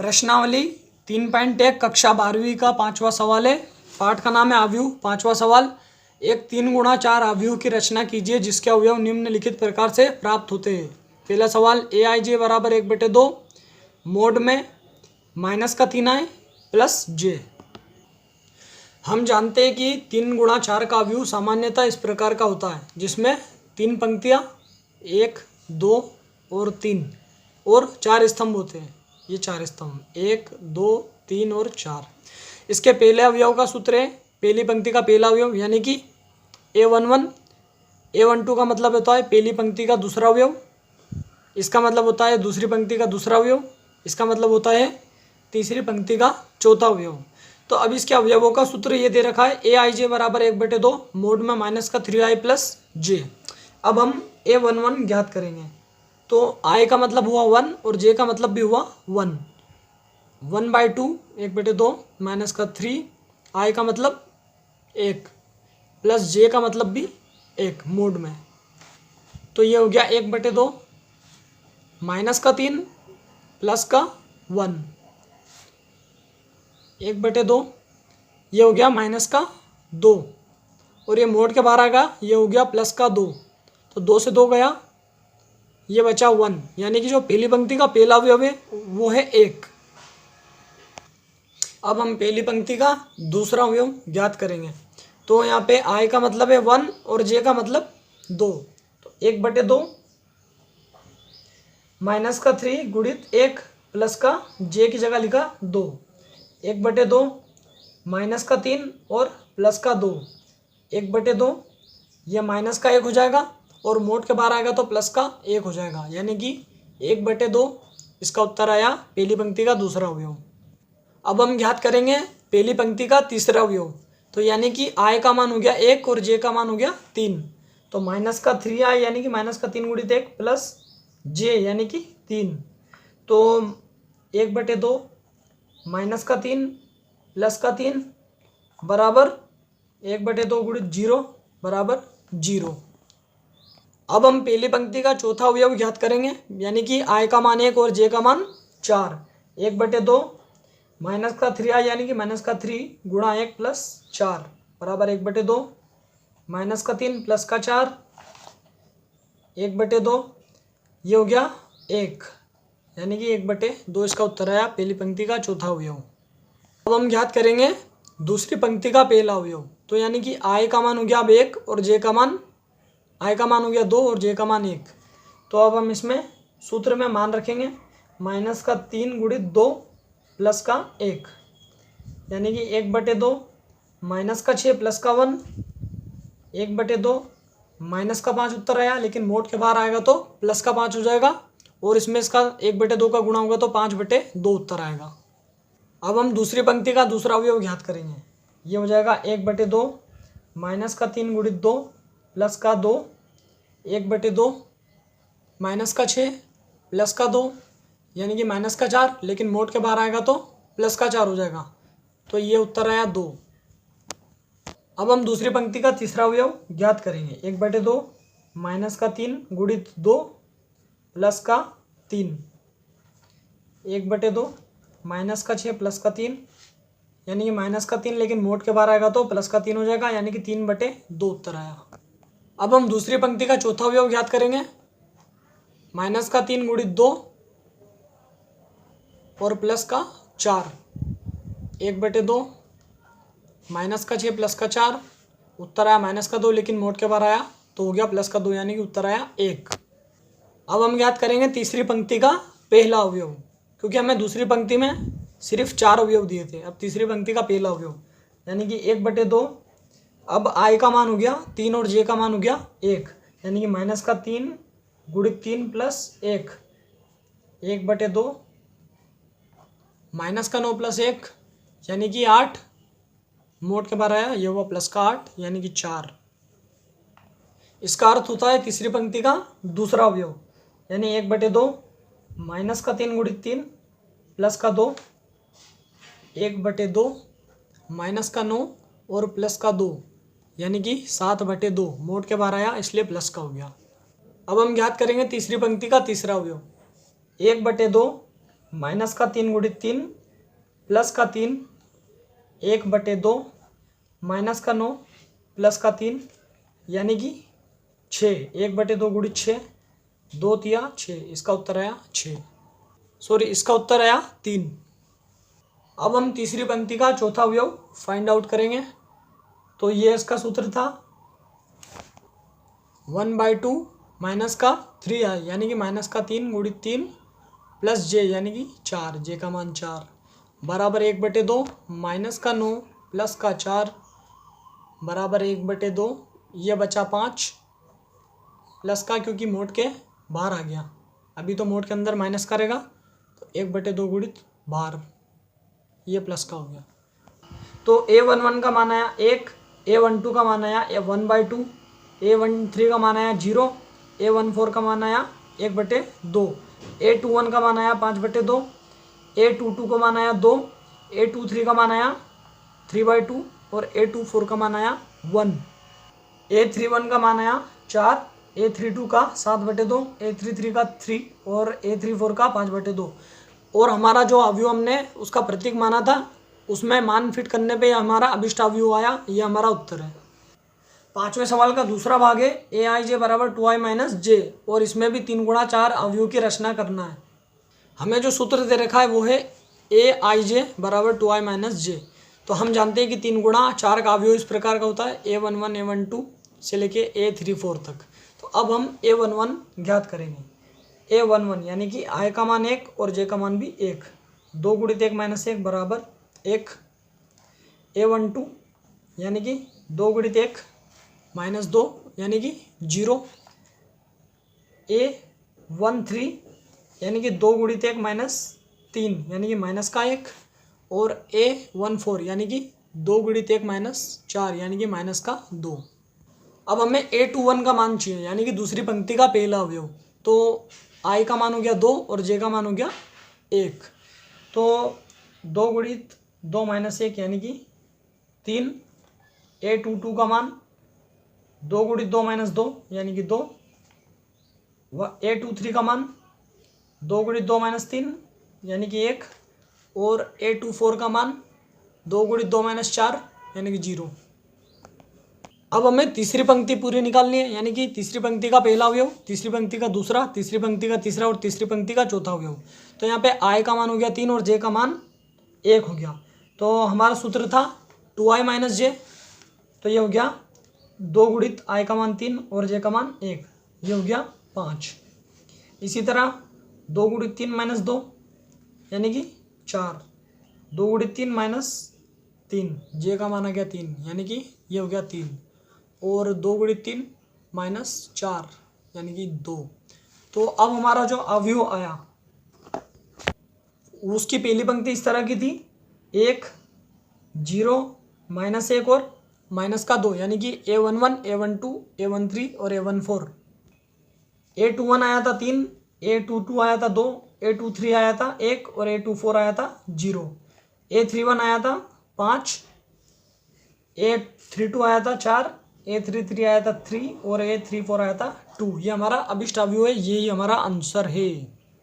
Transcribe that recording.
प्रश्नावली 3.1 कक्षा 12वीं का 5वां सवाल है। पाठ का नाम है अवयव। 5वां सवाल, एक 3 गुणा 4 अवयव की रचना कीजिए जिसके अवयव निम्नलिखित प्रकार से प्राप्त होते हैं। पहला सवाल, AIJ बराबर 1/2 मोड में माइनस का 3 आए प्लस जे। हम जानते हैं कि 3 गुणा 4 का अवयव सामान्यतः इस प्रकार का होता है जिसमें 3 पंक्तियाँ 1, 2 और 3 और 4 स्तंभ होते हैं। ये 4 स्तंभ 1, 2, 3 और 4। इसके पहले अवयव का सूत्र है पहली पंक्ति का पहला अवयव यानी कि A11। A12 का मतलब होता है पहली पंक्ति का दूसरा अवयव। इसका मतलब होता है दूसरी पंक्ति का दूसरा अवयव। इसका मतलब होता है तीसरी पंक्ति का चौथा अवयव। तो अब इसके अवयवों का सूत्र ये दे रखा है AIJ बराबर 1/2 मोड में माइनस का 3i प्लस जे। अब हम A11 ज्ञात करेंगे। तो I का मतलब हुआ 1 और J का मतलब भी हुआ 1। 1/2 1/2 माइनस का 3, I का मतलब 1 प्लस J का मतलब भी 1 मोड में। तो ये हो गया 1/2 माइनस का 3 प्लस का 1। 1/2 ये हो गया माइनस का 2 और ये मोड के बाहर आएगा, ये हो गया प्लस का 2। तो 2 से 2 गया, ये बचा 1 यानी कि जो पहली पंक्ति का पहला अवयव है वो है 1। अब हम पहली पंक्ति का दूसरा अवयव ज्ञात करेंगे। तो यहाँ पे I का मतलब है 1 और J का मतलब 2। तो 1/2 माइनस का 3 गुणित 1 प्लस का J की जगह लिखा 2। 1/2 माइनस का 3 और प्लस का 2। 1/2 ये माइनस का 1 हो जाएगा और मोड के बाहर आएगा तो प्लस का 1 हो जाएगा यानी कि 1/2 इसका उत्तर आया पहली पंक्ति का दूसरा अवयव। अब हम ज्ञात करेंगे पहली पंक्ति का तीसरा अवयव। तो यानी कि I का मान हो गया 1 और J का मान हो गया 3। तो माइनस का 3i यानी कि माइनस का 3 गुणित 1 प्लस J यानी कि 3। तो 1/2 माइनस का 3 प्लस का 3 बराबर 1/2 गुणित 0 बराबर 0। अब हम पहली पंक्ति का चौथा अवयव ज्ञात करेंगे यानी कि I का मान 1 और J का मान 4। 1/2 माइनस का 3i यानी कि माइनस का 3 गुणा 1 प्लस 4 बराबर 1/2 माइनस का 3 प्लस का 4 1/2 ये हो गया 1 यानी कि 1/2 इसका उत्तर आया पहली पंक्ति का चौथा अवयव। अब हम ज्ञात करेंगे दूसरी पंक्ति का पहला अवयव। तो यानी कि I का मान हो गया अब 1 और J का मान I का मान हो गया 2 और J का मान 1। तो अब हम इसमें सूत्र में मान रखेंगे माइनस का 3 गुणित 2 प्लस का 1 यानी कि 1/2 माइनस का 6 प्लस का 1। 1/2 माइनस का 5 उत्तर आया लेकिन मोड के बाहर आएगा तो प्लस का 5 हो जाएगा और इसमें इसका 1/2 का गुणा होगा तो 5/2 उत्तर आएगा। अब हम दूसरी पंक्ति का दूसरा अवयव ज्ञात करेंगे। ये हो जाएगा 1/2 माइनस का 3 गुणित 2 प्लस का 2। 1/2 माइनस का 6 प्लस का 2 यानी कि माइनस का 4 लेकिन मोड के बाहर आएगा तो प्लस का 4 हो जाएगा। तो ये उत्तर आया 2। अब हम दूसरी पंक्ति का तीसरा अवयव ज्ञात करेंगे। 1/2 माइनस का 3 गुणित 2 प्लस का 3। 1/2 माइनस का 6 प्लस का 3 यानी कि माइनस का 3 लेकिन मोड के बाहर आएगा तो प्लस का 3 हो जाएगा यानी कि 3/2 उत्तर आया। अब हम दूसरी पंक्ति का चौथा अवयव ज्ञात करेंगे। माइनस का 3 गुणित 2 और प्लस का 4। 1/2 माइनस का 6 प्लस का 4 उत्तर आया माइनस का 2 लेकिन मोड के बाहर आया तो हो गया प्लस का 2 यानी कि उत्तर आया 1। अब हम ज्ञात करेंगे तीसरी पंक्ति का पहला अवयव क्योंकि हमें दूसरी पंक्ति में सिर्फ 4 अवयव दिए थे। अब तीसरी पंक्ति का पहला अवयव यानी कि 1/2 अब I का मान हो गया 3 और J का मान हो गया 1 यानी कि माइनस का 3 गुणित 3 प्लस 1। 1/2 माइनस का 9 प्लस 1 यानी कि 8 मोड के बाहर आया ये हुआ प्लस का 8 यानी कि 4। इसका अर्थ होता है तीसरी पंक्ति का दूसरा अवयव यानी 1/2 माइनस का 3 गुणित 3 प्लस का 2। 1/2 माइनस का 9 और प्लस का 2 यानी कि 7/2 मोड के बाहर आया इसलिए प्लस का हो गया। अब हम ज्ञात करेंगे तीसरी पंक्ति का तीसरा अवयव। 1/2 माइनस का 3 गुणित 3 प्लस का 3 1/2 माइनस का 9 प्लस का 3 यानी कि 6 1/2 गुणित 6 2 तिया 6। इसका उत्तर आया 6, सॉरी इसका उत्तर आया 3। अब हम तीसरी पंक्ति का चौथा अवयव फाइंड आउट करेंगे। तो ये इसका सूत्र था 1/2 माइनस का 3 है यानी कि माइनस का 3 गुणित 3 प्लस जे यानी कि 4, जे का मान 4 बराबर 1/2 माइनस का 9 प्लस का 4 बराबर 1/2। ये बचा 5 प्लस का, क्योंकि मोड के बाहर आ गया, अभी तो मोड के अंदर माइनस करेगा तो 1/2 गुणित बाहर, ये प्लस का हो गया। तो A11 का मान आया 1, A12 का मान आया 1/2, A13 का मान आया 0, A14 का मान आया 1/2, A21 का मान आया 5/2, A22 का मान आया 2, A23 का मान आया 3/2 और A24 का मान आया 1, A31 का मान आया 4, A32 का 7/2, A33 का 3 और A34 का 5/2। और हमारा जो अवयव हमने उसका प्रतीक माना था उसमें मान फिट करने पे हमारा अभिष्ट अवयव आया, ये हमारा उत्तर है। पांचवें सवाल का दूसरा भाग है Aij बराबर 2i माइनस जे, और इसमें भी 3 गुणा 4 अवयव की रचना करना है। हमें जो सूत्र दे रखा है वो है Aij बराबर 2i माइनस जे। तो हम जानते हैं कि 3 गुणा 4 का अवयव इस प्रकार का होता है A11 A12 से लेके A34 तक। तो अब हम A11 ज्ञात करेंगे। A11 यानी कि i का मान 1 और j का मान भी 1, 2 गुणित 1 माइनस 1 बराबर 1। A12 यानी कि 2 गुणित 1 माइनस 2 यानी कि 0। A13 यानी कि 2 गुणित 1 माइनस 3 यानी कि माइनस का 1, और A14 यानी कि 2 गुणित 1 माइनस 4 यानी कि माइनस का 2। अब हमें A21 का मान चाहिए यानी कि दूसरी पंक्ति का पहला अवयव। तो i का मान हो गया 2 और j का मान हो गया 1। तो 2 गुणित 2 माइनस 1 यानी कि 3। A22 का मान 2 गुणित 2 माइनस 2 यानी कि 2। A23 का मान 2 गुणित 2 माइनस 3 यानी कि 1, और A24 का मान 2 गुणित 2 माइनस 4 यानी कि 0। अब हमें तीसरी पंक्ति पूरी निकालनी है यानी कि तीसरी पंक्ति का पहला अवयव, तीसरी पंक्ति का दूसरा, तीसरी पंक्ति का तीसरा और तीसरी पंक्ति का चौथा अवयव। तो यहाँ पे i का मान हो गया 3 और j का मान 1 हो गया। तो हमारा सूत्र था 2i माइनस जे, तो ये हो गया 2 गुणित i का मान 3 और j का मान 1, ये हो गया 5। इसी तरह 2 गुणित 3 माइनस 2 यानी कि 4, 2 गुणित 3 माइनस 3, j का मान आ गया 3 यानी कि ये हो गया 3, और 2 गुणित 3 माइनस 4 यानी कि 2। तो अब हमारा जो अवयव आया उसकी पहली पंक्ति इस तरह की थी 1 0 माइनस 1 और माइनस का 2 यानी कि A11 A12 A13 और A14। A21 आया था 3, A22 आया था 2, A23 आया था 1 और A24 आया था 0। A31 आया था 5, A32 आया था 4, A33 आया था 3 और A34 आया था 2। ये हमारा अभिष्ट अवयव है, यही हमारा आंसर है।